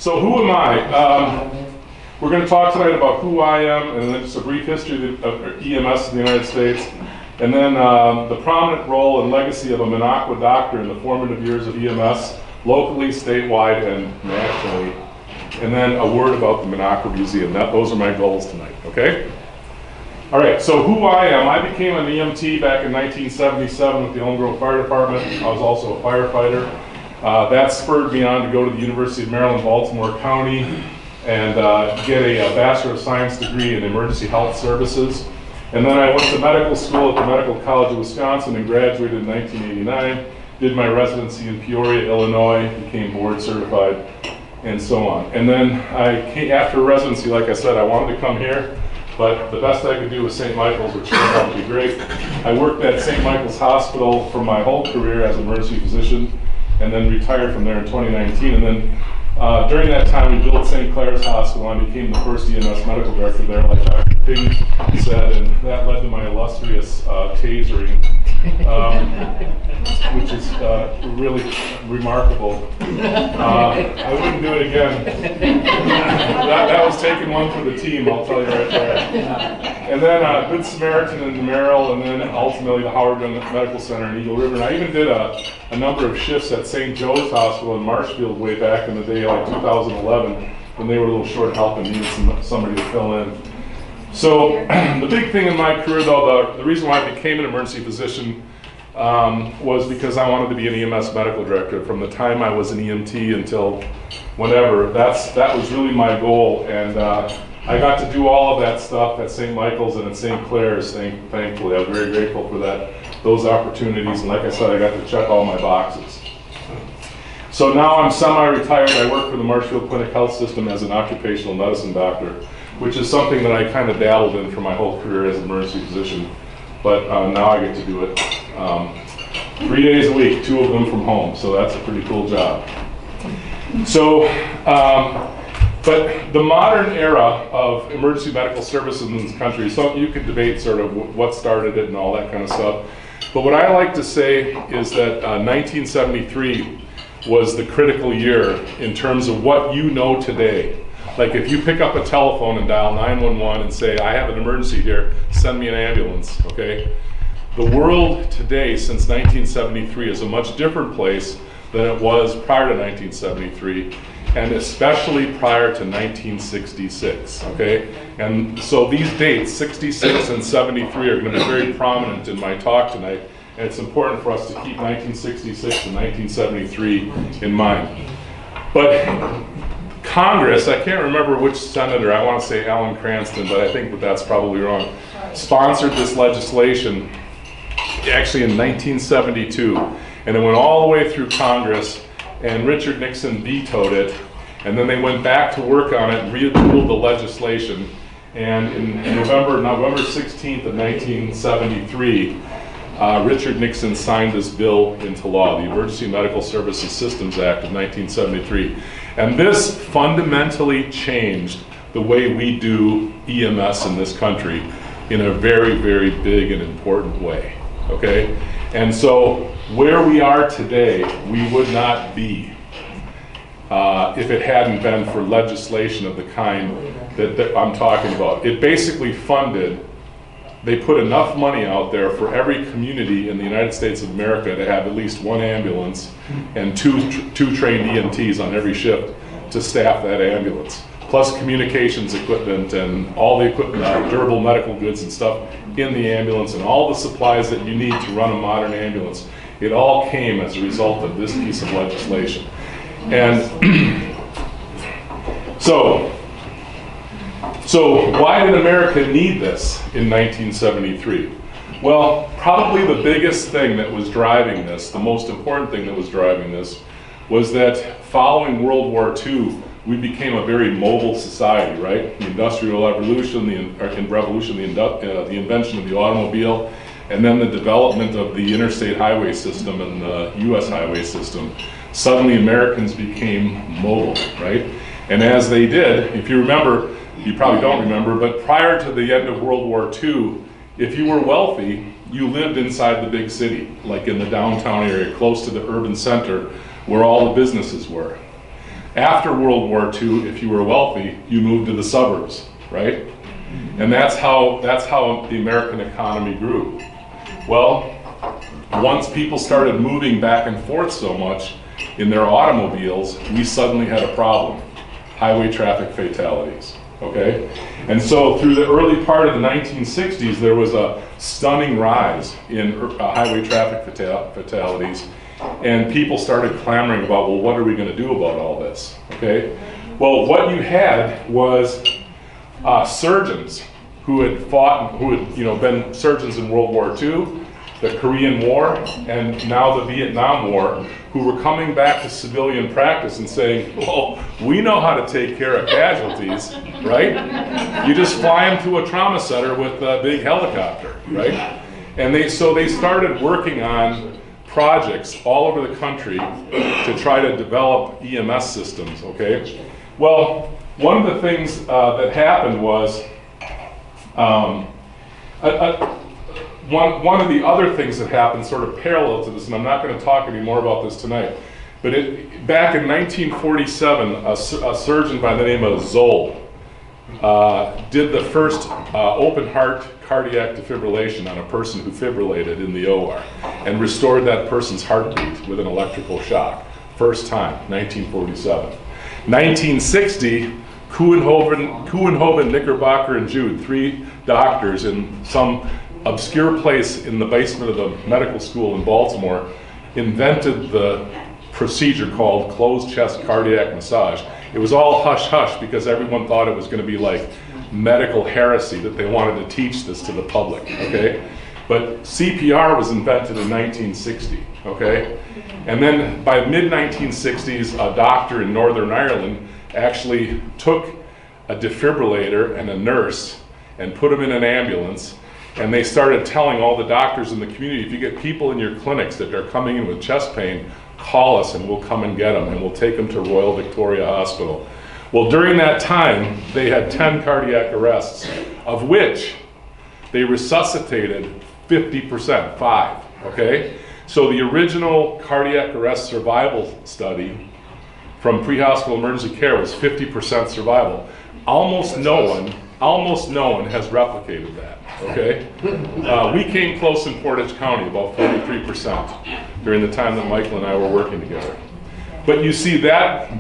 So who am I? We're going to talk tonight about who I am, and then just a brief history of EMS in the United States, and then the prominent role and legacy of a Minocqua doctor in the formative years of EMS, locally, statewide, and nationally. And then a word about the Minocqua Museum. Those are my goals tonight, okay? All right, so who I am. I became an EMT back in 1977 with the Elm Grove Fire Department. I was also a firefighter. That spurred me on to go to the University of Maryland, Baltimore County, and get a Bachelor of Science degree in Emergency Health Services. And then I went to medical school at the Medical College of Wisconsin and graduated in 1989, did my residency in Peoria, Illinois, became board certified, and so on. And then after residency, like I said, I wanted to come here, but the best I could do was St. Michael's, which turned out to be great. I worked at St. Michael's Hospital for my whole career as an emergency physician, and then retired from there in 2019. And then during that time, we built St. Clair's Hospital, and I became the first EMS medical director there, like Dr. Ping said, and that led to my illustrious tasering, which is really remarkable. I wouldn't do it again. That was taking one for the team, I'll tell you right there. And then Good Samaritan in Merrill, and then ultimately the Howard Medical Center in Eagle River. And I even did a number of shifts at St. Joe's Hospital in Marshfield way back in the day, like 2011, when they were a little short help and needed somebody to fill in. So the big thing in my career, though, the reason why I became an emergency physician was because I wanted to be an EMS medical director. From the time I was an EMT until whenever, that was really my goal. And I got to do all of that stuff at St. Michael's and at St. Clair's, thankfully. I'm very grateful for those opportunities. And like I said, I got to check all my boxes. So now I'm semi-retired. I work for the Marshfield Clinic Health System as an occupational medicine doctor, which is something that I kind of dabbled in for my whole career as an emergency physician. But now I get to do it 3 days a week, 2 of them from home. So that's a pretty cool job. So, but the modern era of emergency medical services in this country, so you could debate sort of what started it and all that kind of stuff. But what I like to say is that 1973 was the critical year in terms of what you know today. Like if you pick up a telephone and dial 911 and say, I have an emergency here, send me an ambulance, okay? The world today, since 1973, is a much different place than it was prior to 1973, and especially prior to 1966, okay? And so these dates, 66 and 73, are going to be very prominent in my talk tonight, and it's important for us to keep 1966 and 1973 in mind. But Congress, I can't remember which senator, I want to say Alan Cranston, but I think that's probably wrong, sponsored this legislation actually in 1972, and it went all the way through Congress, and Richard Nixon vetoed it, and then they went back to work on it and ruled the legislation, and in November 16th of 1973, Richard Nixon signed this bill into law, the Emergency Medical Services Systems Act of 1973. And this fundamentally changed the way we do EMS in this country in a very, very big and important way, okay? And so where we are today, we would not be if it hadn't been for legislation of the kind that I'm talking about. It basically funded, they put enough money out there for every community in the United States of America to have at least 1 ambulance and two trained EMTs on every shift to staff that ambulance, plus communications equipment and all the equipment, durable medical goods and stuff in the ambulance, and all the supplies that you need to run a modern ambulance. It all came as a result of this piece of legislation. And so why did America need this in 1973? Well, probably the biggest thing that was driving this, the most important thing that was driving this, was that following World War II, we became a very mobile society, right? The Industrial Revolution, the invention of the automobile, and then the development of the interstate highway system and the US highway system. Suddenly Americans became mobile, right? And as they did, if you remember, you probably don't remember, but prior to the end of World War II, if you were wealthy, you lived inside the big city, like in the downtown area, close to the urban center, where all the businesses were. After World War II, if you were wealthy, you moved to the suburbs, right? And that's how the American economy grew. Well, once people started moving back and forth so much in their automobiles, we suddenly had a problem. Highway traffic fatalities, okay? And so through the early part of the 1960s, there was a stunning rise in highway traffic fatalities, and people started clamoring about, well, what are we gonna do about all this, okay? Well, what you had was surgeons who had fought, who had been surgeons in World War II, the Korean War, and now the Vietnam War, who were coming back to civilian practice and saying, well, we know how to take care of casualties, right? You just fly them to a trauma center with a big helicopter, right? And so they started working on projects all over the country to try to develop EMS systems, okay? Well, one of the things that happened was, one of the other things that happened sort of parallel to this, and I'm not going to talk any more about this tonight, but back in 1947, a surgeon by the name of Zoll did the first open heart cardiac defibrillation on a person who fibrillated in the OR and restored that person's heartbeat with an electrical shock. First time, 1947. 1960, Kuenhoven, Knickerbocker, and Jude, 3 doctors in some obscure place in the basement of the medical school in Baltimore, invented the procedure called closed chest cardiac massage. It was all hush-hush because everyone thought it was going to be like medical heresy, that they wanted to teach this to the public, okay? But CPR was invented in 1960, okay? And then by mid-1960s, a doctor in Northern Ireland actually took a defibrillator and a nurse and put them in an ambulance, and they started telling all the doctors in the community, if you get people in your clinics that are coming in with chest pain, call us and we'll come and get them, and we'll take them to Royal Victoria Hospital. Well, during that time, they had 10 cardiac arrests, of which they resuscitated 50%, 5, okay? So the original cardiac arrest survival study from pre-hospital emergency care was 50% survival. Almost no one has replicated that, okay? We came close in Portage County, about 43%, during the time that Michael and I were working together. But you see, that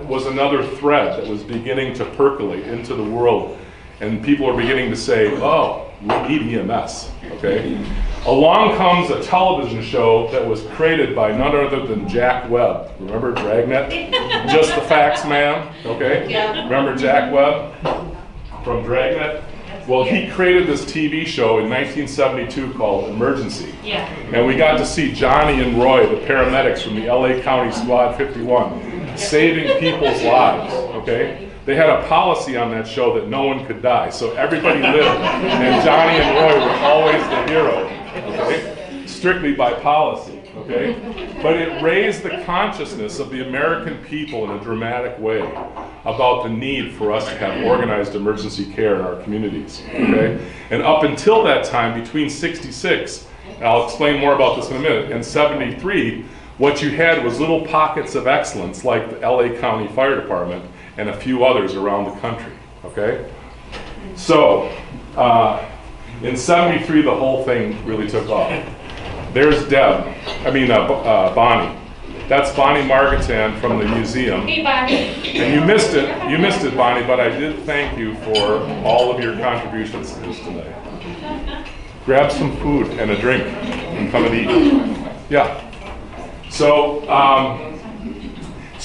was another thread that was beginning to percolate into the world, and people are beginning to say, oh, we need EMS, okay? Along comes a television show that was created by none other than Jack Webb. Remember Dragnet? Just the Facts Man, okay? Yeah. Remember Jack Webb from Dragnet? Well, he created this TV show in 1972 called Emergency. Yeah. And we got to see Johnny and Roy, the paramedics from the LA County Squad 51, saving people's lives, okay? They had a policy on that show that no one could die, so everybody lived, and Johnny and Roy were always the hero, okay? Strictly by policy, okay? But it raised the consciousness of the American people in a dramatic way about the need for us to have organized emergency care in our communities, okay? And up until that time, between 66, and I'll explain more about this in a minute, and 73, what you had was little pockets of excellence like the LA County Fire Department and a few others around the country, okay? So, in 73, the whole thing really took off. There's Bonnie. That's Bonnie Margatan from the museum. Hey, Bonnie. And you missed it, Bonnie, but I did thank you for all of your contributions to this tonight. Grab some food and a drink and come and eat. Yeah. So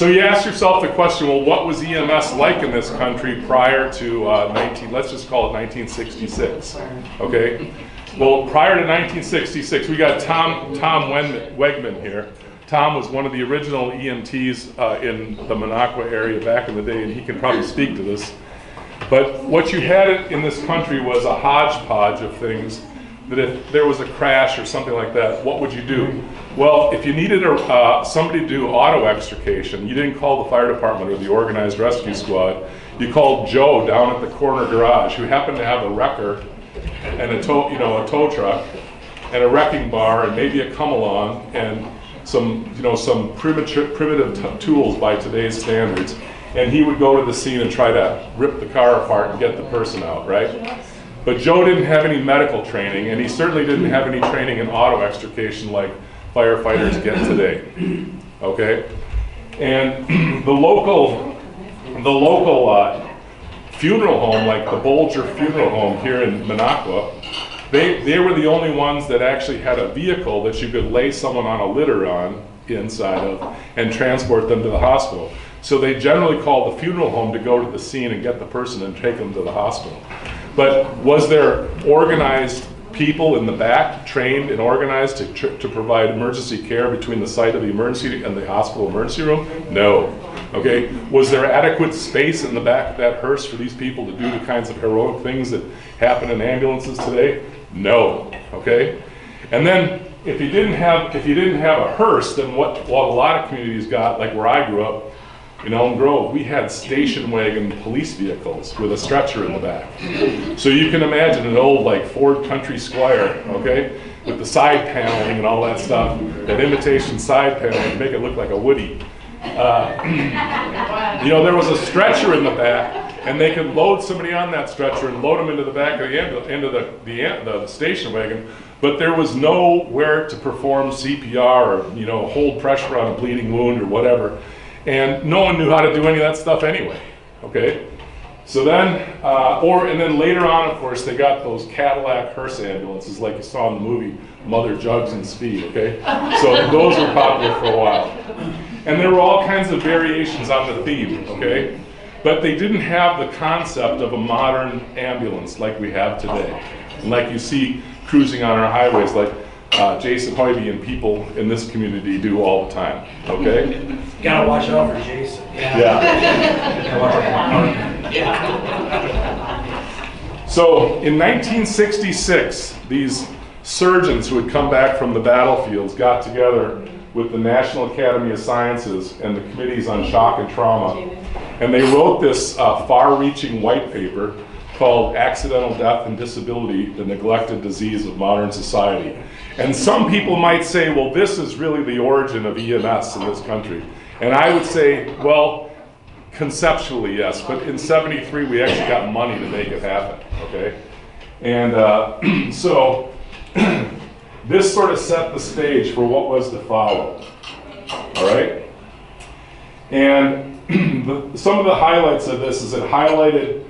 you ask yourself the question, well, what was EMS like in this country prior to let's just call it 1966, okay? Well, prior to 1966, we got Tom Wegman here. Tom was one of the original EMTs in the Minocqua area back in the day, and he can probably speak to this. But what you had in this country was a hodgepodge of things that if there was a crash or something like that, what would you do? Well, if you needed somebody to do auto extrication, you didn't call the fire department or the organized rescue squad. You called Joe down at the corner garage, who happened to have a wrecker and a tow truck and a wrecking bar and maybe a come-along, and some primitive tools by today's standards, and he would go to the scene and try to rip the car apart and get the person out, right? But Joe didn't have any medical training, and he certainly didn't have any training in auto extrication like firefighters get today, okay? And the local funeral home, like the Bolger Funeral Home here in Minocqua, they were the only ones that actually had a vehicle that you could lay someone on a litter on inside of and transport them to the hospital. So they generally called the funeral home to go to the scene and get the person and take them to the hospital. But was there organized people in the back, trained and organized to provide emergency care between the site of the emergency and the hospital emergency room? No. Okay. Was there adequate space in the back of that hearse for these people to do the kinds of heroic things that happen in ambulances today? No. Okay. And then if you didn't have a hearse, then what a lot of communities got, like where I grew up in Elm Grove, we had station wagon police vehicles with a stretcher in the back. So you can imagine an old like Ford Country Squire, okay, with the side paneling and all that stuff, that imitation side paneling, make it look like a Woody. There was a stretcher in the back, and they could load somebody on that stretcher and load them into the back of the station wagon, but there was nowhere to perform CPR or hold pressure on a bleeding wound or whatever. And no one knew how to do any of that stuff anyway, okay? So then, and then later on, of course, they got those Cadillac hearse ambulances like you saw in the movie Mother Jugs and Speed, okay? So those were popular for a while. And there were all kinds of variations on the theme, okay? But they didn't have the concept of a modern ambulance like we have today. And like you see cruising on our highways like Jason Hoybe and people in this community do all the time, okay? You gotta watch out for Jason. Yeah. So in 1966, these surgeons who had come back from the battlefields got together with the National Academy of Sciences and the Committees on Shock and Trauma, and they wrote this far-reaching white paper called Accidental Death and Disability, the Neglected Disease of Modern Society. And some people might say, well, this is really the origin of EMS in this country. And I would say, well, conceptually, yes, but in '73 we actually got money to make it happen, okay? And so this sort of set the stage for what was to follow, all right? And some of the highlights of this is it highlighted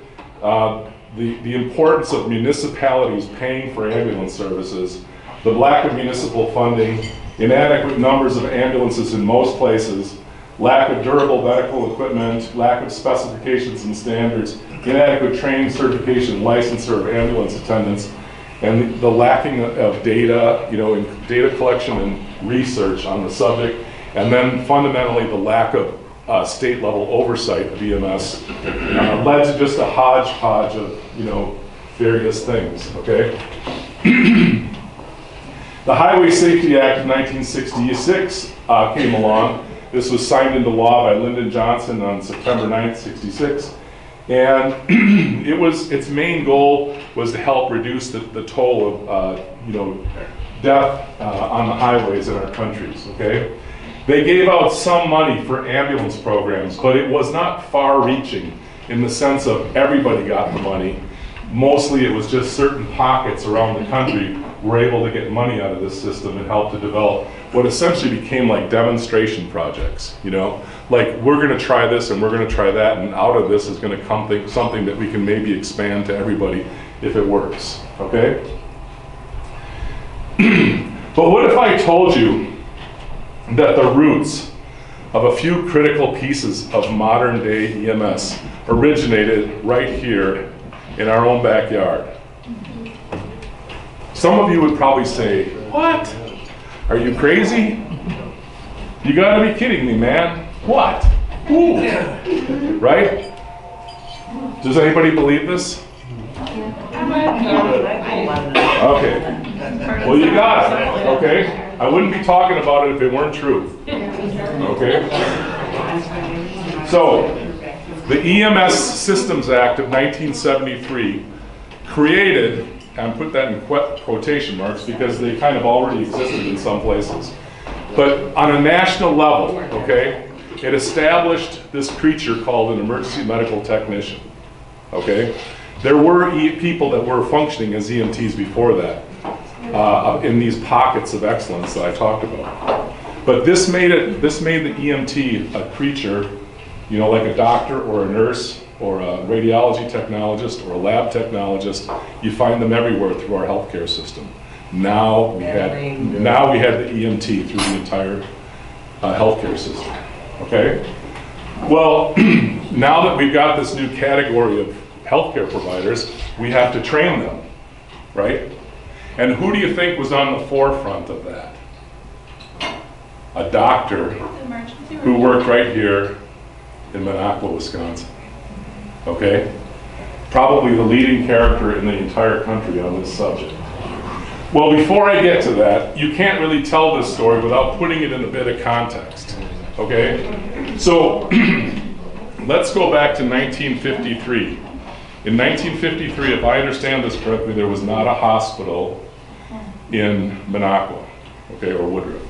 the importance of municipalities paying for ambulance services, the lack of municipal funding, inadequate numbers of ambulances in most places, lack of durable medical equipment, lack of specifications and standards, inadequate training, certification, licensure of ambulance attendants, and the lacking of data, in data collection and research on the subject, and then fundamentally the lack of state-level oversight of EMS led to just a hodgepodge of, various things, okay? The Highway Safety Act of 1966 came along. This was signed into law by Lyndon Johnson on September 9th, '66. And its main goal was to help reduce the toll of, death on the highways in our countries, okay? They gave out some money for ambulance programs, but it was not far-reaching in the sense of everybody got the money. Mostly it was just certain pockets around the country were able to get money out of this system and help to develop what essentially became like demonstration projects, like we're going to try this and we're going to try that, and out of this is going to come something that we can maybe expand to everybody if it works, okay? But what if I told you that the roots of a few critical pieces of modern day EMS originated right here in our own backyard? Some of you would probably say, what? Are you crazy? You gotta be kidding me, man. What? Ooh. Right? Does anybody believe this? Okay. Well, you got it, okay? I wouldn't be talking about it if it weren't true. Okay? So, the EMS Systems Act of 1973 created, and put that in quotation marks because they kind of already existed in some places, But on a national level, okay, it established this creature called an emergency medical technician, okay? There were people that were functioning as EMTs before that, in these pockets of excellence that I talked about. But this made the EMT a creature, you know, like a doctor or a nurse or a radiology technologist or a lab technologist. You find them everywhere through our healthcare system. Now we had the EMT through the entire healthcare system. Okay. Well, now that we've got this new category of healthcare providers, we have to train them, right? And who do you think was on the forefront of that? A doctor who worked right here in Minocqua, Wisconsin. Okay? Probably the leading character in the entire country on this subject. Well, before I get to that, you can't really tell this story without putting it in a bit of context. Okay? So, let's go back to 1953. In 1953, if I understand this correctly, there was not a hospital in Minocqua, okay, or Woodruff.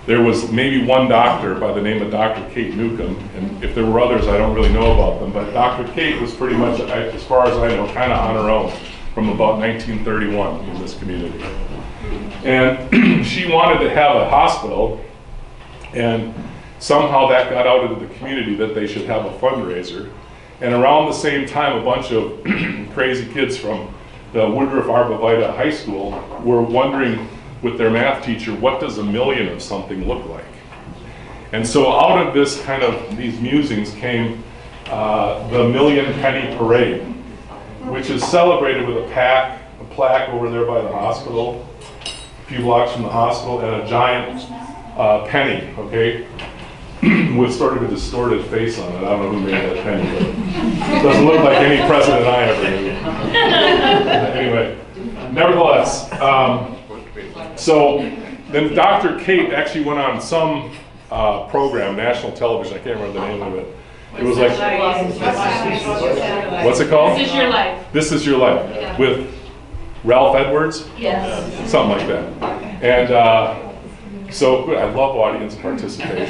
There was maybe one doctor by the name of Dr. Kate Newcomb, and if there were others, I don't really know about them, but Dr. Kate was pretty much, as far as I know, kind of on her own from about 1931 in this community. And she wanted to have a hospital, and somehow that got out into the community that they should have a fundraiser. And around the same time, a bunch of crazy kids from the Woodruff Arborvita High School were wondering with their math teacher, what does a million of something look like? And so out of this kind of, these musings came the Million Penny Parade, which is celebrated with a plaque over there by the hospital, a few blocks from the hospital, and a giant penny, okay? With sort of a distorted face on it. I don't know who made that penny, but it doesn't look like any president I ever knew. Anyway, nevertheless, so then Dr. Kate actually went on some program, national television, I can't remember the name of it. It was like, what's it called? This Is Your Life. This Is Your Life, Yeah. with Ralph Edwards? Yes. Something like that. And so good, I love audience participation.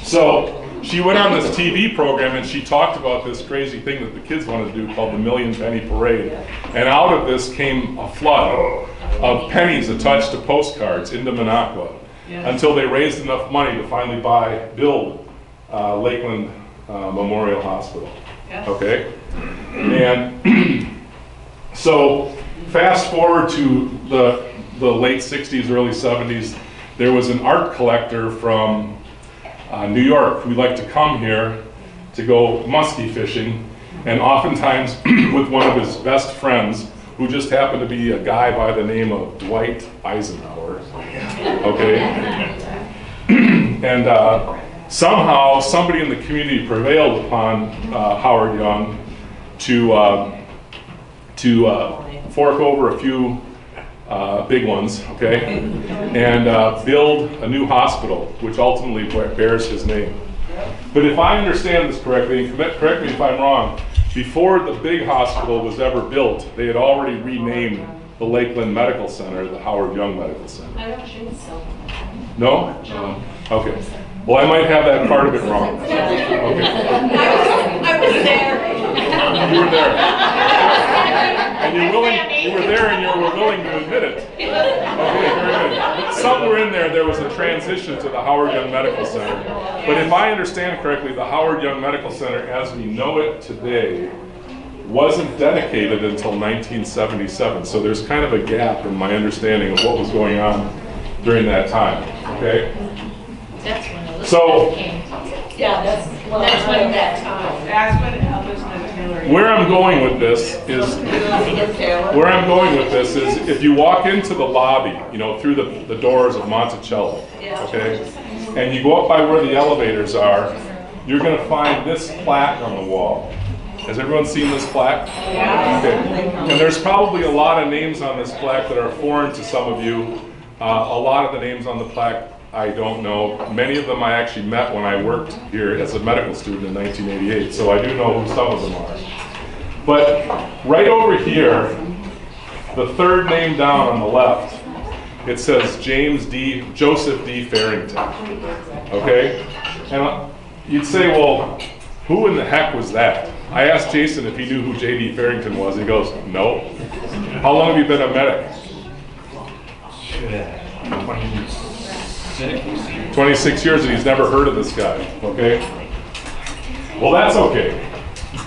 So she went on this TV program and she talked about this crazy thing that the kids wanted to do called the Million Penny Parade. And out of this came a flood of pennies attached to postcards into Minocqua until they raised enough money to finally build Lakeland Memorial Hospital. Okay? And so fast forward to the late 60s, early 70s, there was an art collector from New York who liked to come here to go muskie fishing, and oftentimes with one of his best friends, who just happened to be a guy by the name of Dwight Eisenhower, okay? And somehow somebody in the community prevailed upon Howard Young to fork over a few big ones, okay, and build a new hospital, which ultimately bears his name. But if I understand this correctly, and correct me if I'm wrong, before the big hospital was ever built, they had already renamed the Lakeland Medical Center the Howard Young Medical Center. I don't think so. No? Okay. Well, I might have that part of it wrong. Okay. I was there. You were there. And you were there and you were willing to admit it. Okay, very good. Somewhere in there was a transition to the Howard Young Medical Center. But if I understand correctly, the Howard Young Medical Center as we know it today wasn't dedicated until 1977. So there's kind of a gap in my understanding of what was going on during that time. Okay? That's when Elizabeth So, came. Yeah, that's when that time. That's when Elizabeth Hillary. where I'm going with this is if you walk into the lobby, you know, through the doors of Monticello, okay, and you go up by where the elevators are, you're going to find this plaque on the wall. Has everyone seen this plaque? Yeah. Okay. And there's probably a lot of names on this plaque that are foreign to some of you. A lot of the names on the plaque I don't know. Many of them I actually met when I worked here as a medical student in 1988, so I do know who some of them are. But right over here, the third name down on the left it says Joseph D. Farrington. Okay? And you'd say, well, who in the heck was that? I asked Jason if he knew who J.D. Farrington was. He goes, no. How long have you been a medic? 26 years, and he's never heard of this guy. Okay? Well, that's okay.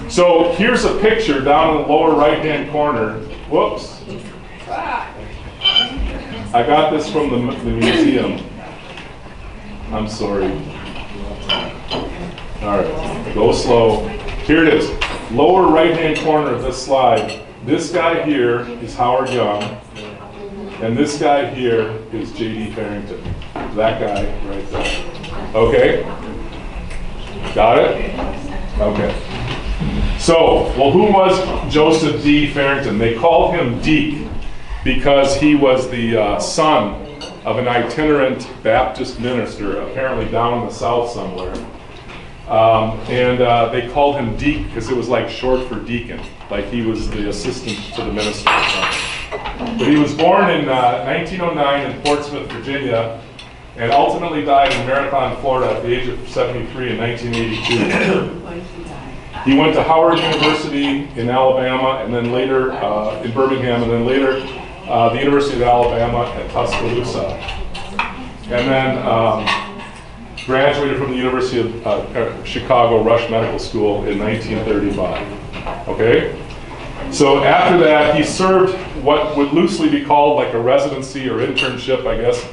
So here's a picture down in the lower right-hand corner. Whoops. I got this from the museum. I'm sorry. All right, go slow. Here it is. Lower right-hand corner of this slide. This guy here is Howard Young, and this guy here is J.D. Farrington. That guy right there. Okay? Got it? Okay. So, well, who was Joseph D. Farrington? They called him Deke because he was the son of an itinerant Baptist minister, apparently down in the South somewhere. They called him Deke because it was like short for deacon, like he was the assistant to the minister or something. But he was born in 1909 in Portsmouth, Virginia, and ultimately died in Marathon, Florida at the age of 73 in 1982. He went to Howard University in Alabama, and then later in Birmingham, and then later the University of Alabama at Tuscaloosa. And then graduated from the University of Chicago Rush Medical School in 1935. Okay? So after that, he served what would loosely be called like a residency or internship, I guess,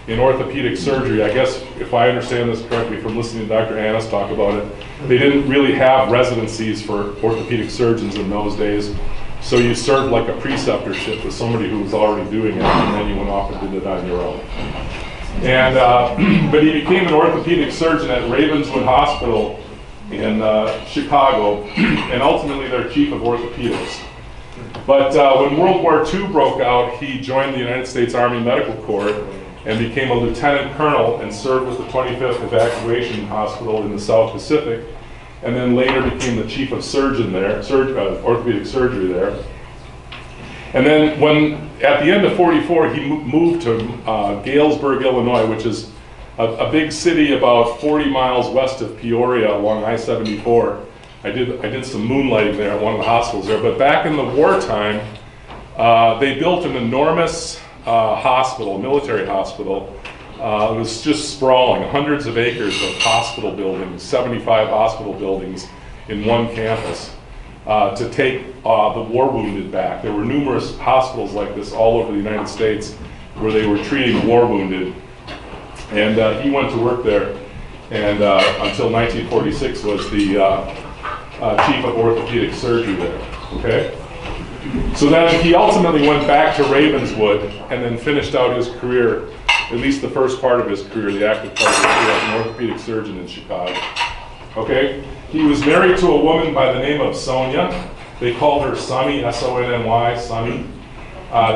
in orthopedic surgery. I guess, if I understand this correctly from listening to Dr. Annis talk about it, they didn't really have residencies for orthopedic surgeons in those days. So you served like a preceptorship with somebody who was already doing it, and then you went off and did it on your own. And but he became an orthopedic surgeon at Ravenswood Hospital in Chicago, and ultimately their chief of orthopedics. But when World War II broke out, he joined the United States Army Medical Corps and became a lieutenant colonel and served with the 25th Evacuation Hospital in the South Pacific, and then later became the chief of surgeon there, orthopedic surgery there. And then at the end of 44, he moved to Galesburg, Illinois, which is a big city about 40 miles west of Peoria along I-74. I did some moonlighting there at one of the hospitals there. But back in the wartime, they built an enormous hospital, military hospital. It was just sprawling, hundreds of acres of hospital buildings, 75 hospital buildings in one campus. To take the war wounded back. There were numerous hospitals like this all over the United States where they were treating war wounded. And he went to work there, and until 1946 was the chief of orthopedic surgery there. Okay? So then he ultimately went back to Ravenswood and then finished out his career, at least the first part of his career, the active part of his career as an orthopedic surgeon in Chicago. Okay? He was married to a woman by the name of Sonia. They called her Sonny, S-O-N-N-Y, Sonny.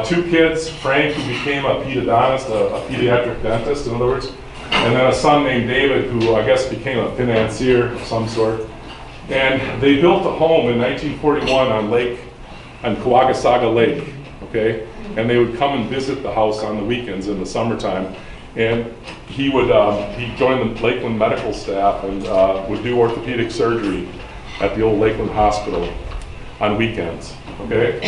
2 kids, Frank, who became a pedodontist, a pediatric dentist, in other words, and then a son named David, who I guess became a financier of some sort. And they built a home in 1941 on Kawagasaga Lake, okay? And they would come and visit the house on the weekends in the summertime. And he would he joined the Lakeland medical staff and would do orthopedic surgery at the old Lakeland Hospital on weekends. Okay,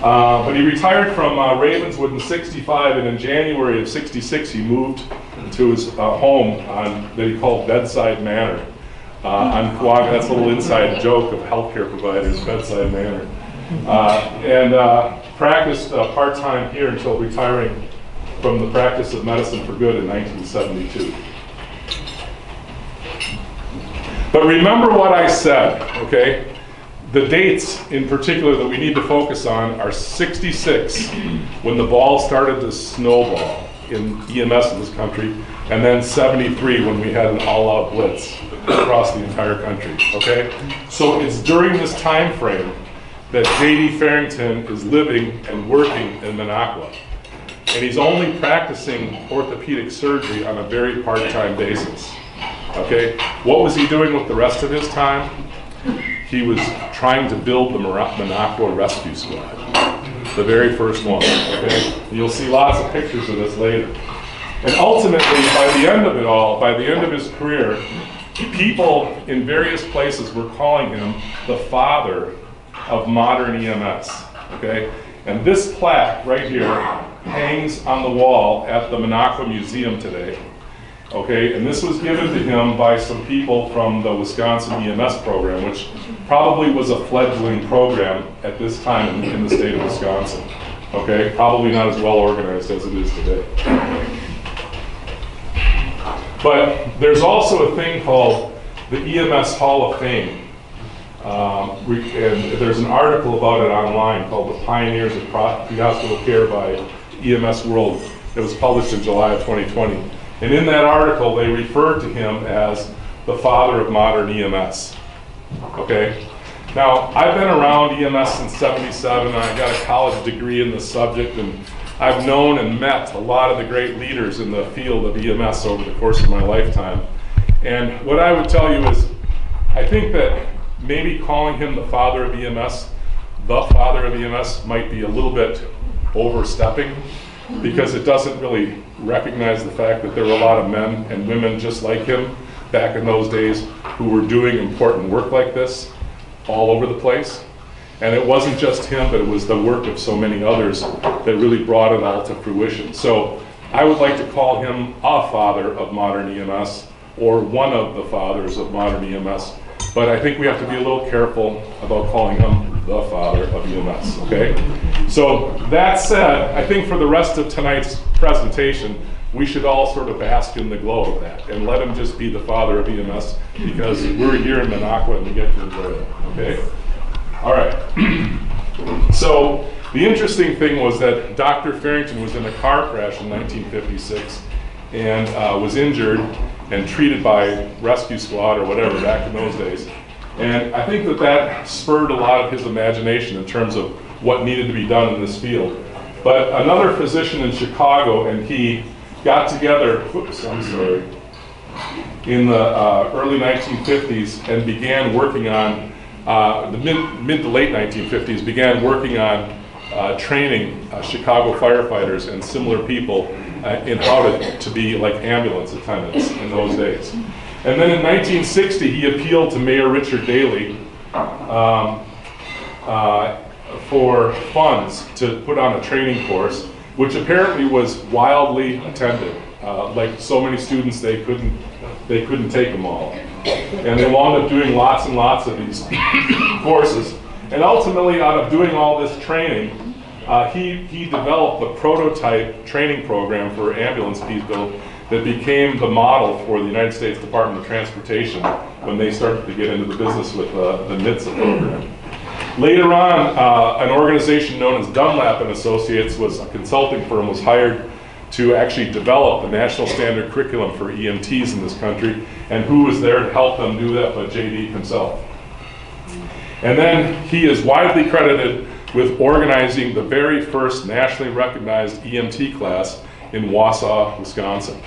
but he retired from Ravenswood in '65, and in January of '66 he moved to his home that he called Bedside Manor on Quagga. That's a little inside joke of healthcare providers, Bedside Manor, and practiced part-time here until retiring from the practice of medicine for good in 1972. But remember what I said, okay? The dates in particular that we need to focus on are '66, when the ball started to snowball in EMS in this country, and then '73 when we had an all-out blitz across the entire country, okay? So it's during this time frame that J.D. Farrington is living and working in Minocqua. And he's only practicing orthopedic surgery on a very part-time basis, okay? What was he doing with the rest of his time? He was trying to build the Minocqua Rescue Squad, the very first one, okay? You'll see lots of pictures of this later. And ultimately, by the end of it all, by the end of his career, people in various places were calling him the father of modern EMS, okay? And this plaque right here hangs on the wall at the Minocqua Museum today, okay? And this was given to him by some people from the Wisconsin EMS program, which probably was a fledgling program at this time in the state of Wisconsin, okay? Probably not as well organized as it is today. But there's also a thing called the EMS Hall of Fame. And there's an article about it online called The Pioneers of Pre-Hospital Care by EMS World that was published in July of 2020. And in that article, they referred to him as the father of modern EMS. Okay? Now, I've been around EMS since '77, and I got a college degree in the subject, and I've known and met a lot of the great leaders in the field of EMS over the course of my lifetime. And what I would tell you is, I think that maybe calling him the father of EMS might be a little bit overstepping, because it doesn't really recognize the fact that there were a lot of men and women just like him back in those days who were doing important work like this all over the place. And it wasn't just him, but it was the work of so many others that really brought it all to fruition. So I would like to call him a father of modern EMS, or one of the fathers of modern EMS. But I think we have to be a little careful about calling him the father of EMS, okay? So that said, I think for the rest of tonight's presentation, we should all sort of bask in the glow of that and let him just be the father of EMS, because we're here in Minocqua and we get to enjoy it, okay? All right. So the interesting thing was that Dr. Farrington was in a car crash in 1956 and was injured and treated by rescue squad or whatever back in those days. And I think that that spurred a lot of his imagination in terms of what needed to be done in this field. But another physician in Chicago and he got together, in the early 1950s and began working on, the mid to late 1950s, began working on training Chicago firefighters and similar people in how to be like ambulance attendants in those days. And then in 1960, he appealed to Mayor Richard Daley for funds to put on a training course, which apparently was wildly attended. Like so many students, they couldn't take them all. And they wound up doing lots and lots of these courses. And ultimately, out of doing all this training, he developed the prototype training program for ambulance people that became the model for the United States Department of Transportation when they started to get into the business with the NHTSA program. Later on, an organization known as Dunlap and Associates, was a consulting firm, was hired to actually develop the national standard curriculum for EMTs in this country, and who was there to help them do that but JD himself. And then he is widely credited with organizing the very first nationally recognized EMT class in Wausau, Wisconsin.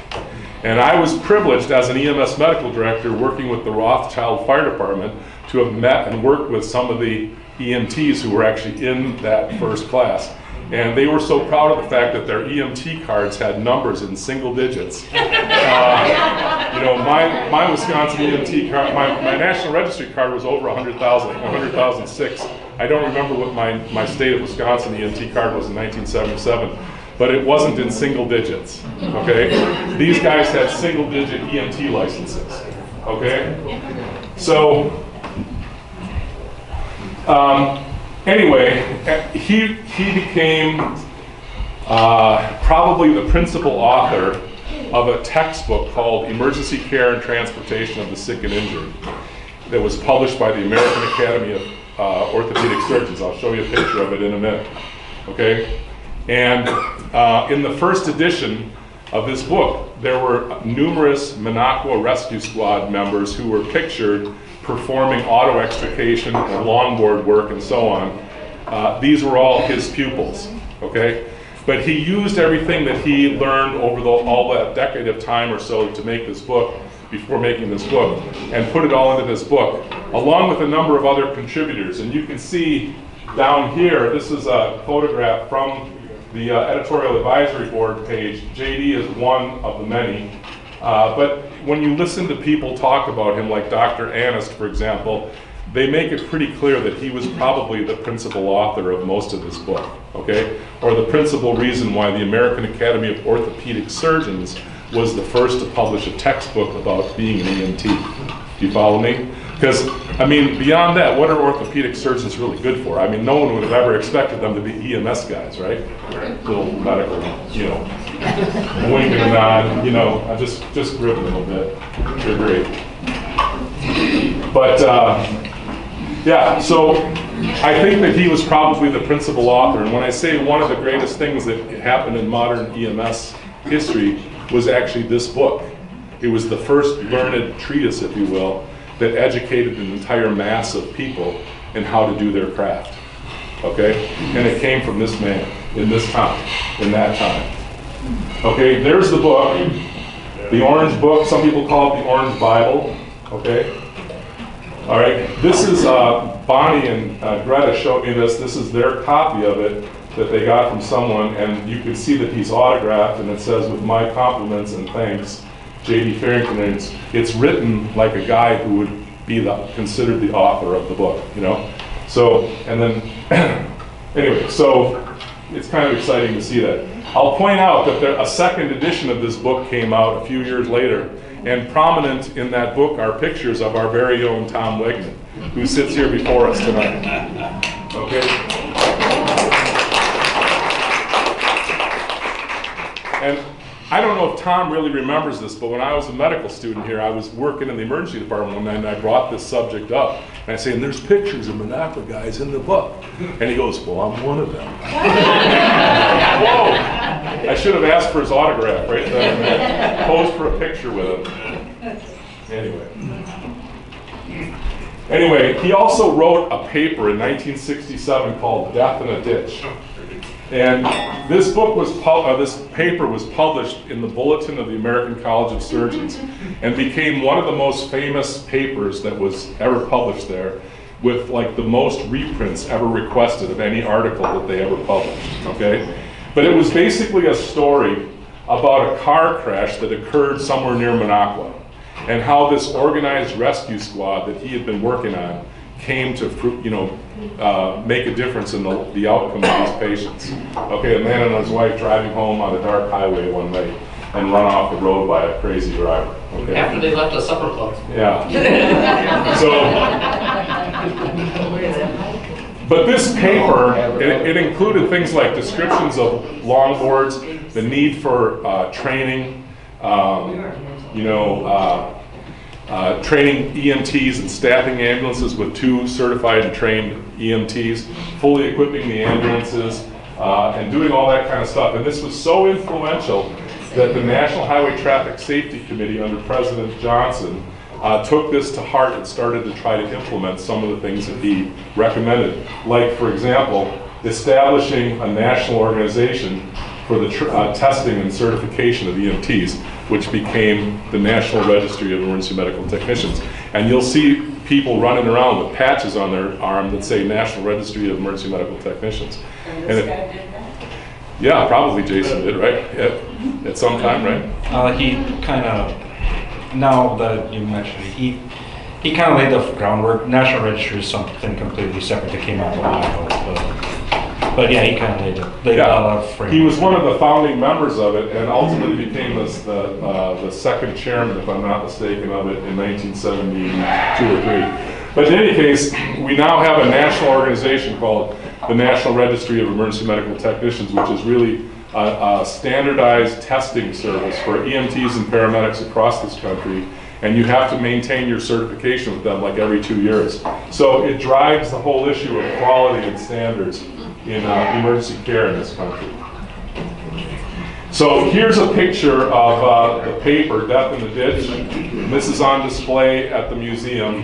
And I was privileged as an EMS medical director working with the Rothschild Fire Department to have met and worked with some of the EMTs who were actually in that first class. And they were so proud of the fact that their EMT cards had numbers in single digits. You know, my Wisconsin EMT card, my National Registry card was over 100,000, 100,006. I don't remember what my state of Wisconsin EMT card was in 1977, but it wasn't in single digits, okay? These guys had single digit EMT licenses, okay? So, anyway, he became probably the principal author of a textbook called Emergency Care and Transportation of the Sick and Injured that was published by the American Academy of Orthopedic Surgeons. I'll show you a picture of it in a minute, okay? And in the first edition of this book, there were numerous Minocqua Rescue Squad members who were pictured performing auto extrication and longboard work and so on. These were all his pupils, okay? But he used everything that he learned over all that decade of time or so to make this book, before making this book, and put it all into this book, along with a number of other contributors. And you can see down here, this is a photograph from the editorial advisory board page. JD is one of the many. But when you listen to people talk about him, like Dr. Anist, for example, they make it pretty clear that he was probably the principal author of most of this book, okay? Or the principal reason why the American Academy of Orthopedic Surgeons was the first to publish a textbook about being an EMT. Do you follow me? Because, I mean, beyond that, what are orthopedic surgeons really good for? I mean, no one would have ever expected them to be EMS guys, right? Little medical, you know, wink and nod, you know, I just grib a little bit. They're great. But, yeah, so I think that he was probably the principal author. And when I say one of the greatest things that happened in modern EMS history was actually this book. It was the first learned treatise, if you will, that educated an entire mass of people in how to do their craft, okay? And it came from this man, in this time, in that time. Okay, there's the book, the orange book. Some people call it the Orange Bible, okay? All right, this is, Bonnie and Greta showed me this. This is their copy of it that they got from someone, and you can see that he's autographed, and it says, "With my compliments and thanks, Deke Farrington." And it's written like a guy who would be considered the author of the book, you know? So, and then, anyway, so it's kind of exciting to see that. I'll point out that a second edition of this book came out a few years later, and prominent in that book are pictures of our very own Tom Wegman, who sits here before us tonight. Okay? And I don't know if Tom really remembers this, but when I was a medical student here, I was working in the emergency department one night, and I brought this subject up. And I say, and there's pictures of Minocqua guys in the book. And he goes, well, I'm one of them. Whoa! I should have asked for his autograph right then. Posed for a picture with him. Anyway, he also wrote a paper in 1967 called Death in a Ditch. And this book was this paper was published in the Bulletin of the American College of Surgeons and became one of the most famous papers that was ever published there, with like the most reprints ever requested of any article that they ever published, okay? But it was basically a story about a car crash that occurred somewhere near Minocqua, and how this organized rescue squad that he had been working on came to, you know, make a difference in the outcome of these patients. Okay, a man and his wife driving home on a dark highway one night and run off the road by a crazy driver. Okay? After they left a supper club. Yeah. So, but this paper, it included things like descriptions of longboards, the need for training, you know, training EMTs and staffing ambulances with 2 certified and trained EMTs, fully equipping the ambulances, and doing all that kind of stuff. And this was so influential that the National Highway Traffic Safety Committee under President Johnson took this to heart and started to try to implement some of the things that he recommended. Like, for example, establishing a national organization for the testing and certification of EMTs, which became the National Registry of Emergency Medical Technicians. And you'll see people running around with patches on their arm that say National Registry of Emergency Medical Technicians. And this guy did that? Yeah, probably Jason did, right? Yeah, at some time, right? He kind of, now that you mentioned it, he kind of laid the groundwork. National Registry is something completely separate that came out of Ohio. But yeah, he kind of laid a lot of framework. He was one of the founding members of it, and ultimately became the second chairman, if I'm not mistaken, of it in 1972 or 3. But in any case, we now have a national organization called the National Registry of Emergency Medical Technicians, which is really a standardized testing service for EMTs and paramedics across this country, and you have to maintain your certification with them like every 2 years. So it drives the whole issue of quality and standards in emergency care in this country. So here's a picture of the paper, Death in the Ditch. This is on display at the museum.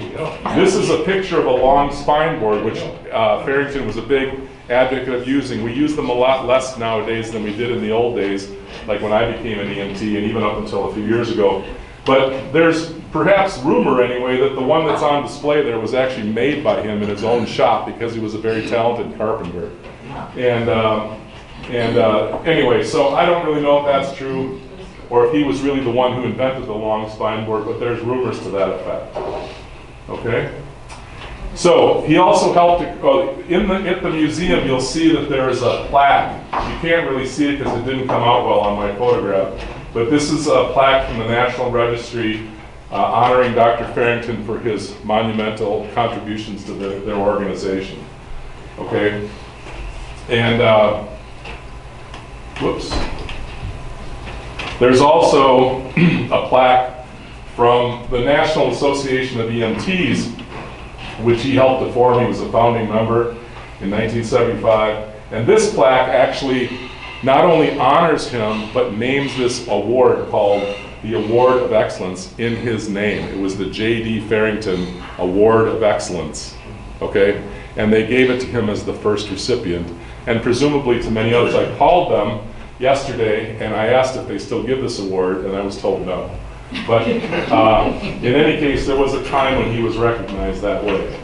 This is a picture of a long spine board, which Farrington was a big advocate of using. We use them a lot less nowadays than we did in the old days, like when I became an EMT, and even up until a few years ago. But there's perhaps rumor anyway that the one that's on display there was actually made by him in his own shop because he was a very talented carpenter. And anyway, so I don't really know if that's true or if he was really the one who invented the long spine board, but there's rumors to that effect. Okay? So he also helped, at the museum you'll see that there is a plaque. You can't really see it because it didn't come out well on my photograph, but this is a plaque from the National Registry honoring Dr. Farrington for his monumental contributions to their organization. Okay? And, whoops. There's also a plaque from the National Association of EMTs, which he helped to form. He was a founding member in 1975. And this plaque actually not only honors him, but names this award called the Award of Excellence in his name. It was the J.D. Farrington Award of Excellence, okay? And they gave it to him as the first recipient, and presumably to many others. I called them yesterday and I asked if they still give this award, and I was told no. But in any case, there was a time when he was recognized that way.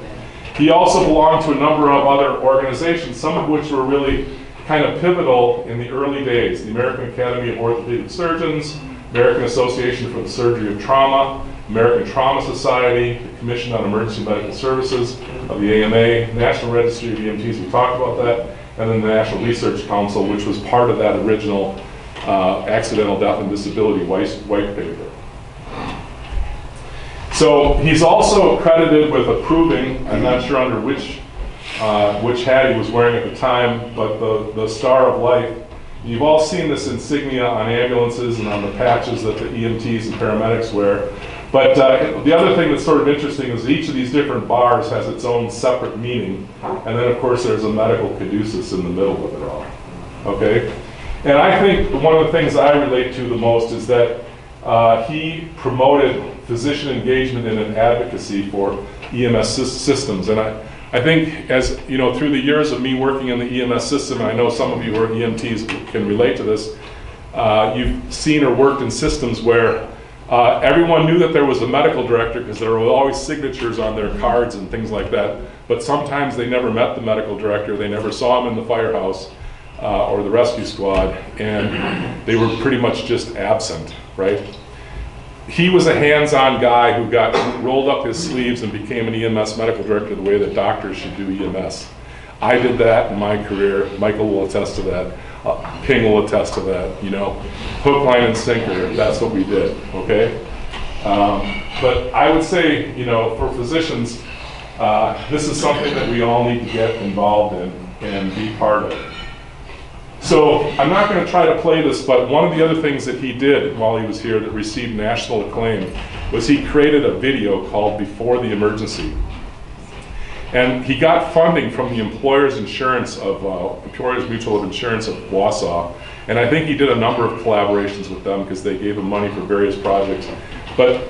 He also belonged to a number of other organizations, some of which were really kind of pivotal in the early days. The American Academy of Orthopedic Surgeons, American Association for the Surgery of Trauma, American Trauma Society, the Commission on Emergency Medical Services of the AMA, National Registry of EMTs, we talked about that, and then the National Research Council, which was part of that original accidental death and disability white paper. So he's also credited with approving, I'm not sure under which hat he was wearing at the time, but the Star of Life. You've all seen this insignia on ambulances and on the patches that the EMTs and paramedics wear. But the other thing that's sort of interesting is each of these different bars has its own separate meaning. And then, of course, there's a medical caduceus in the middle of it all. Okay? And I think one of the things I relate to the most is that he promoted physician engagement and an advocacy for EMS systems. And I think, as you know, through the years of me working in the EMS system, and I know some of you who are EMTs can relate to this, you've seen or worked in systems where everyone knew that there was a medical director because there were always signatures on their cards and things like that, but sometimes they never met the medical director, they never saw him in the firehouse or the rescue squad, and they were pretty much just absent, right? He was a hands-on guy who rolled up his sleeves and became an EMS medical director the way that doctors should do EMS. I did that in my career. Michael will attest to that. Ping will attest to that. You know, hook, line, and sinker. That's what we did. Okay. But I would say, you know, for physicians, this is something that we all need to get involved in and be part of. So I'm not going to try to play this, but one of the other things that he did while he was here that received national acclaim was he created a video called Before the Emergency. And he got funding from the Employers Insurance of Employers Mutual of Insurance of Wausau. And I think he did a number of collaborations with them because they gave him money for various projects. But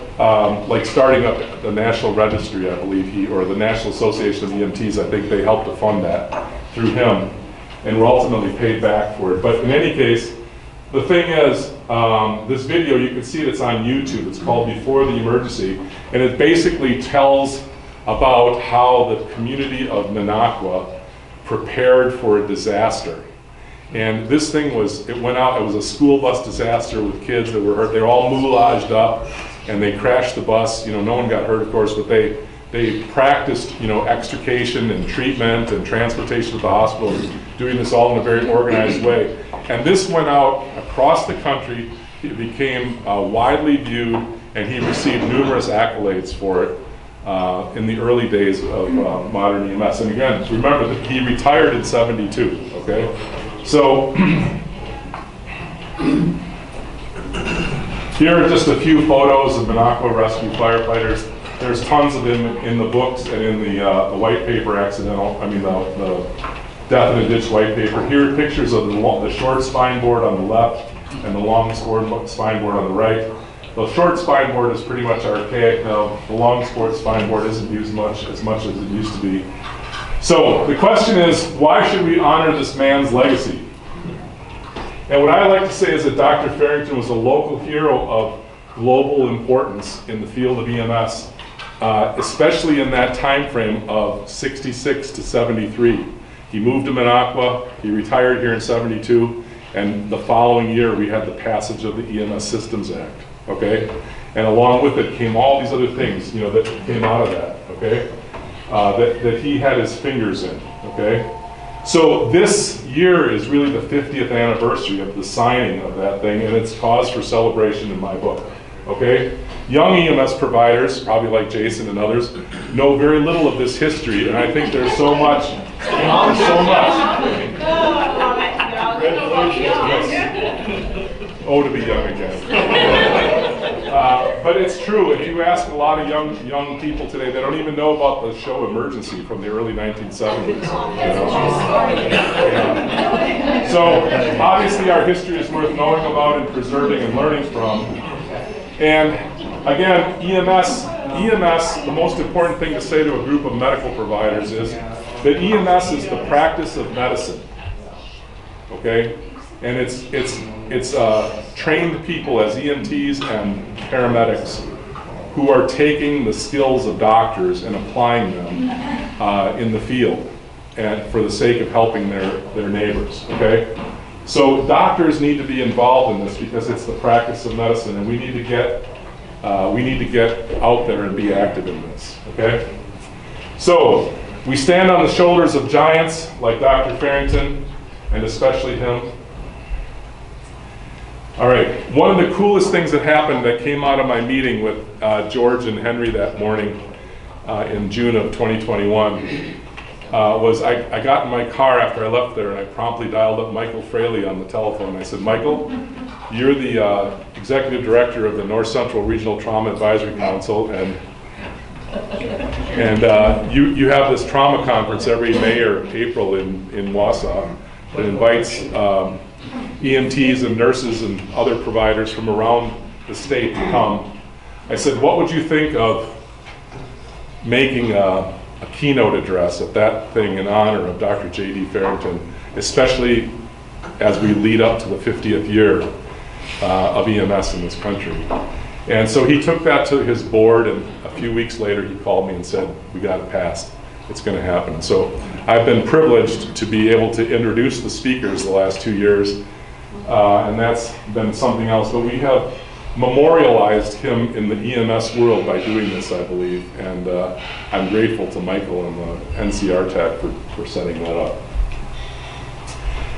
like starting up the National Registry, I believe or the National Association of EMTs, I think they helped to fund that through him, and were ultimately paid back for it. But in any case, the thing is, this video, you can see it's on YouTube. It's called Before the Emergency, and it basically tells about how the community of Minocqua prepared for a disaster. And this thing it went out, it was a school bus disaster with kids that were hurt. They were all moulaged up, and they crashed the bus. You know, no one got hurt, of course, but they practiced, you know, extrication and treatment and transportation to the hospital, doing this all in a very organized way. And this went out across the country. It became widely viewed, and he received numerous accolades for it in the early days of modern EMS. And again, remember that he retired in '72, okay? So here are just a few photos of Minocqua rescue firefighters. There's tons of them in the books and in the white paper the Death in a Ditch white paper. Here are pictures of the short spine board on the left and the long spine board on the right. The short spine board is pretty much archaic now. The long spine board isn't used as much as it used to be. So the question is, why should we honor this man's legacy? And what I like to say is that Dr. Farrington was a local hero of global importance in the field of EMS, especially in that time frame of 66 to 73. He moved to Minocqua, he retired here in 72, and the following year we had the passage of the EMS Systems Act, okay? And along with it came all these other things, you know, that came out of that, okay? That he had his fingers in, okay? So this year is really the 50th anniversary of the signing of that thing, and it's cause for celebration in my book, okay? Young EMS providers, probably like Jason and others, know very little of this history, and I think there's so much, Oh, to be young again. But it's true, if you ask a lot of young people today, they don't even know about the show Emergency from the early 1970s. You know? Yeah. So obviously our history is worth knowing about and preserving and learning from. And again, EMS, the most important thing to say to a group of medical providers is that EMS is the practice of medicine, okay? And it's trained people as EMTs and paramedics who are taking the skills of doctors and applying them in the field and for the sake of helping their neighbors, okay? So doctors need to be involved in this because it's the practice of medicine, and we need to get out there and be active in this, okay? So we stand on the shoulders of giants like Dr. Farrington, and especially him. All right, one of the coolest things that happened that came out of my meeting with George and Henry that morning in June of 2021 was I got in my car after I left there, and I promptly dialed up Michael Fraley on the telephone. I said, Michael, you're the executive director of the North Central Regional Trauma Advisory Council, and you have this trauma conference every May or April in Wausau that invites EMTs and nurses and other providers from around the state to come. I said, what would you think of making a keynote address at that thing in honor of Dr. J.D. Farrington, especially as we lead up to the 50th year of EMS in this country? And so he took that to his board, and a few weeks later he called me and said, we got it passed. It's going to happen. So I've been privileged to be able to introduce the speakers the last 2 years, and that's been something else. But we have memorialized him in the EMS world by doing this, I believe, and I'm grateful to Michael and the NCRTAC for setting that up.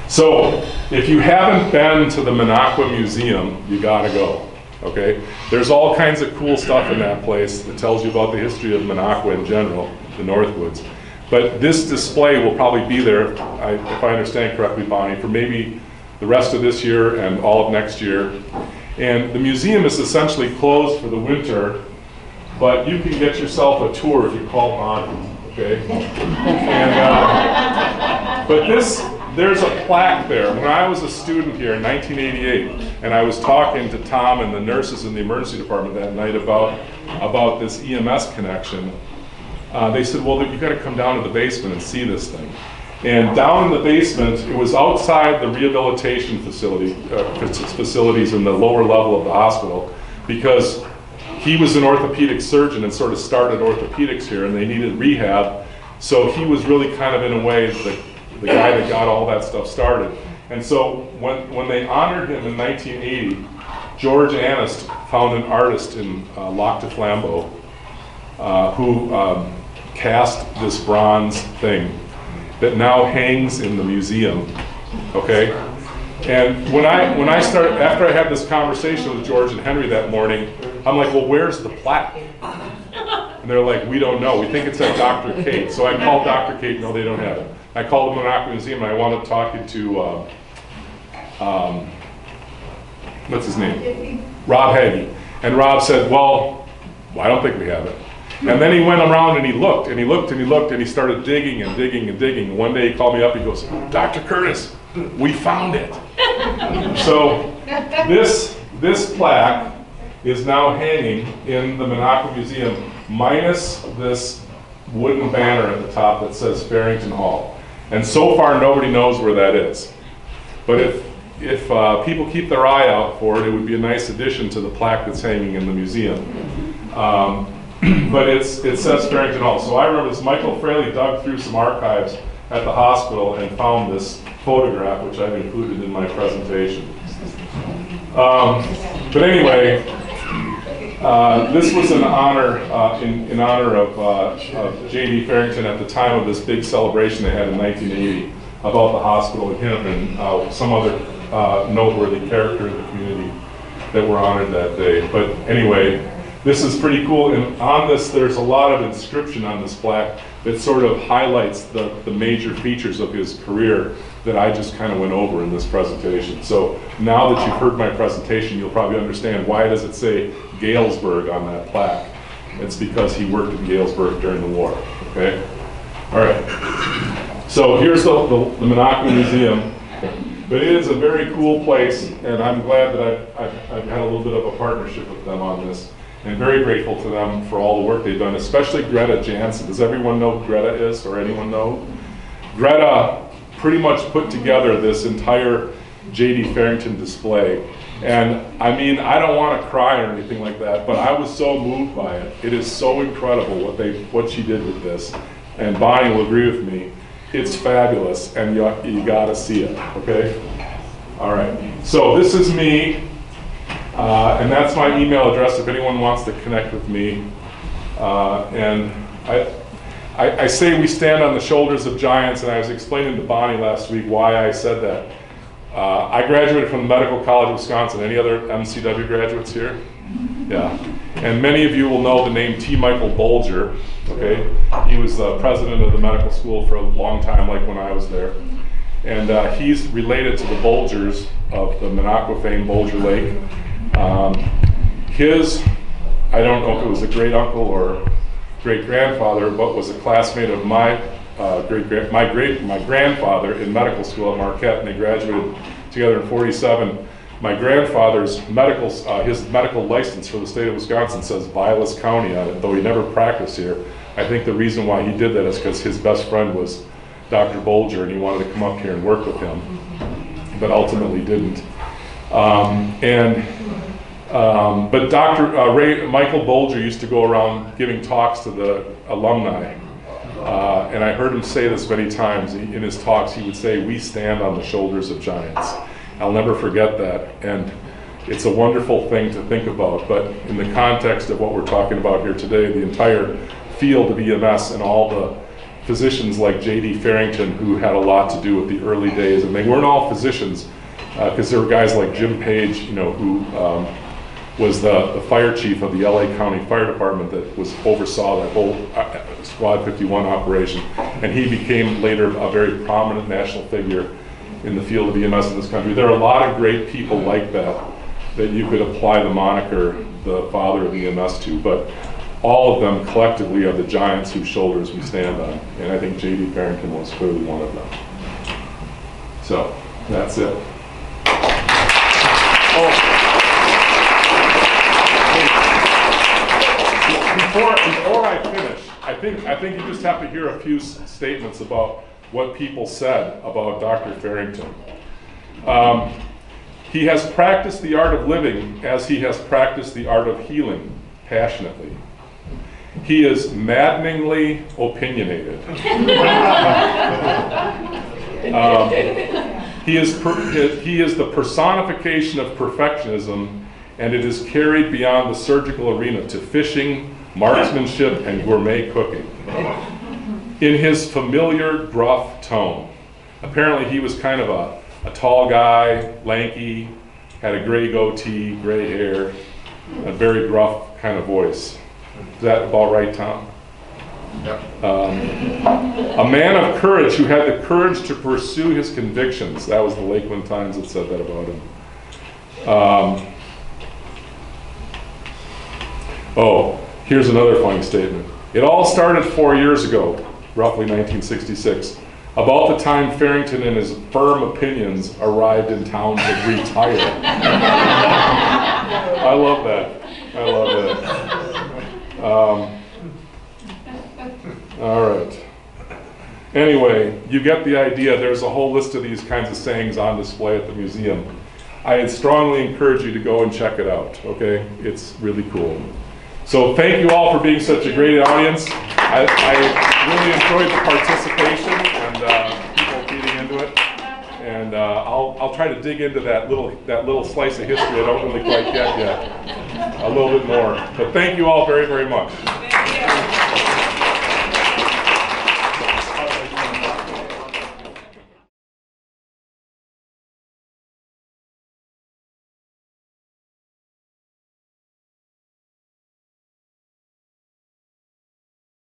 So if you haven't been to the Minocqua Museum, you gotta go, okay? There's all kinds of cool stuff in that place that tells you about the history of Minocqua in general, the Northwoods. But this display will probably be there, if I understand correctly, Bonnie, for maybe the rest of this year and all of next year. And the museum is essentially closed for the winter, but you can get yourself a tour if you call Bonnie, okay? And, but there's a plaque there. When I was a student here in 1988, and I was talking to Tom and the nurses in the emergency department that night about this EMS connection, they said, well, you gotta come down to the basement and see this thing. And down in the basement, it was outside the rehabilitation facilities in the lower level of the hospital, because he was an orthopedic surgeon and sort of started orthopedics here, and they needed rehab. So he was really kind of, in a way, the guy that got all that stuff started. And so when they honored him in 1980, George Anist found an artist in Lac de Flambeau who cast this bronze thing that now hangs in the museum, okay? And when I started, after I had this conversation with George and Henry that morning, I'm like, well, where's the plaque? And they're like, we don't know. We think it's at Dr. Kate. So I called Dr. Kate, no, they don't have it. I called the Minocqua Museum, and I wound up talking to, what's his name? Rob Hagee. And Rob said, well, I don't think we have it. And then he went around and he looked and he looked and he looked and he started digging and digging and digging. And one day he called me up, he goes, Dr. Curtis, we found it. So this plaque is now hanging in the Minocqua Museum, minus this wooden banner at the top that says Farrington Hall. And so far nobody knows where that is. But if people keep their eye out for it, it would be a nice addition to the plaque that's hanging in the museum. But it says Farrington Hall. So I remember this, Michael Fraley dug through some archives at the hospital and found this photograph, which I've included in my presentation. But anyway, this was an honor, in honor of J.D. Farrington at the time of this big celebration they had in 1980 about the hospital and him and some other noteworthy character in the community that were honored that day. But anyway, this is pretty cool, and on this there's a lot of inscription on this plaque that sort of highlights the major features of his career that I just kind of went over in this presentation. So now that you've heard my presentation, you'll probably understand why does it say Galesburg on that plaque. It's because he worked in Galesburg during the war, okay? All right, so here's the Minocqua Museum. But it is a very cool place, and I'm glad that I've had a little bit of a partnership with them on this. And very grateful to them for all the work they've done, especially Greta Jansen. Does everyone know who Greta is, or anyone know? Greta pretty much put together this entire J.D. Farrington display. And I mean, I don't want to cry or anything like that, but I was so moved by it. It is so incredible what she did with this. And Bonnie will agree with me. It's fabulous, and you gotta see it, okay? All right, so this is me. And that's my email address if anyone wants to connect with me. And I say we stand on the shoulders of giants, and I was explaining to Bonnie last week why I said that. I graduated from the Medical College of Wisconsin. Any other MCW graduates here? Yeah. And many of you will know the name T. Michael Bolger, okay? He was the president of the medical school for a long time, like when I was there. And he's related to the Bolgers of the Minocqua fame, Bolger Lake. I don't know if it was a great uncle or great grandfather, but was a classmate of my grandfather in medical school at Marquette, and they graduated together in '47. My grandfather's his medical license for the state of Wisconsin says Vilas County on it, though he never practiced here. I think the reason why he did that is because his best friend was Dr. Bolger, and he wanted to come up here and work with him, but ultimately didn't. But Dr. Michael Bolger used to go around giving talks to the alumni. And I heard him say this many times. In his talks, he would say, "We stand on the shoulders of giants." I'll never forget that. And it's a wonderful thing to think about. But in the context of what we're talking about here today, the entire field of EMS and all the physicians like J.D. Farrington, who had a lot to do with the early days, and they weren't all physicians, because there were guys like Jim Page, who was the fire chief of the LA County Fire Department that oversaw that whole Squad 51 operation. And he became later a very prominent national figure in the field of EMS in this country. There are a lot of great people like that you could apply the moniker, the father of EMS to, but all of them collectively are the giants whose shoulders we stand on. And I think J.D. Farrington was clearly one of them. So, that's it. Before I finish, I think you just have to hear a few statements about what people said about Dr. Farrington. He has practiced the art of living as he has practiced the art of healing passionately. He is maddeningly opinionated. He is the personification of perfectionism, and it is carried beyond the surgical arena to fishing, marksmanship, and gourmet cooking. In his familiar, gruff tone. Apparently he was kind of a tall guy, lanky, had a gray goatee, gray hair, a very gruff kind of voice. Is that about right, Tom? Yep. A man of courage who had the courage to pursue his convictions. That was the Lakeland Times that said that about him. Here's another funny statement. It all started 4 years ago, roughly 1966, about the time Farrington and his firm opinions arrived in town to retire. I love that. I love that. All right. Anyway, you get the idea. There's a whole list of these kinds of sayings on display at the museum. I strongly encourage you to go and check it out, okay? It's really cool. So thank you all for being such a great audience. I really enjoyed the participation and people feeding into it. And I'll try to dig into that little slice of history I don't really quite get yet a little bit more. But thank you all very, very much.